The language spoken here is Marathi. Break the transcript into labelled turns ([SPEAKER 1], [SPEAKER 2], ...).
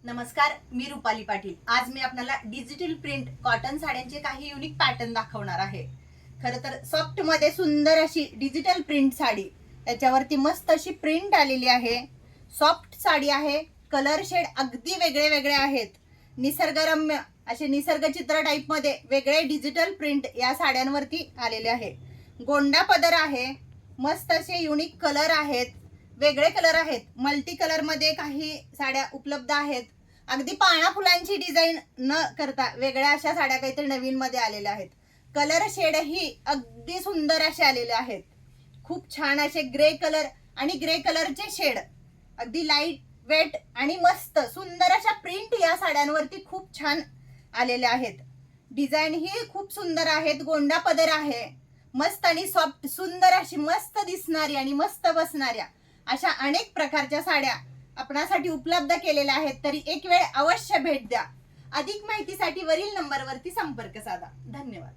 [SPEAKER 1] नमस्कार, मी रुपाली पाटील। आज मी आपल्याला डिजिटल प्रिंट कॉटन साड्यांचे काही युनिक पॅटर्न दाखवणार आहे। खरं तर सॉफ्ट मध्ये सुंदर अशी डिजिटल प्रिंट साडी, त्याच्यावरती मस्त अशी प्रिंट आलेली आहे। सॉफ्ट साडी आहे, कलर शेड अगदी वेगळे वेगळे आहेत। निसर्गरम्य असे निसर्ग चित्र टाइप मध्ये वेगळे डिजिटल प्रिंट या साड्यांवरती आलेले आहे। गोंडा पदर आहे, मस्त असे युनिक कलर आहेत, वेगळे कलर आहेत। मल्टी कलर मध्ये काही साड्या उपलब्ध आहेत। अगदी पाना फुलांची डिझाईन न करता वेगळ्या अशा साड्या काहीतरी नवीन मध्ये आलेल्या आहेत। कलर शेड ही अगदी सुंदर असे आलेले आहेत। खूप छान असे ग्रे कलर आणि ग्रे कलरचे शेड, अगदी लाईट वेट आणि मस्त सुंदर अशा प्रिंट या साड्यांवरती खूप छान आलेल्या आहेत। डिझाईन ही खूप सुंदर आहेत। गोंडा पदर आहे, मस्त आणि सॉफ्ट सुंदर अशी मस्त दिसणारी आणि मस्त बसणाऱ्या अशा अनेक प्रकारच्या साड्या आपणासाठी उपलब्ध केलेल्या आहेत। तरी एक वेळ अवश्य भेट द्या। अधिक माहितीसाठी वरील नंबरवरती संपर्क साधा। धन्यवाद।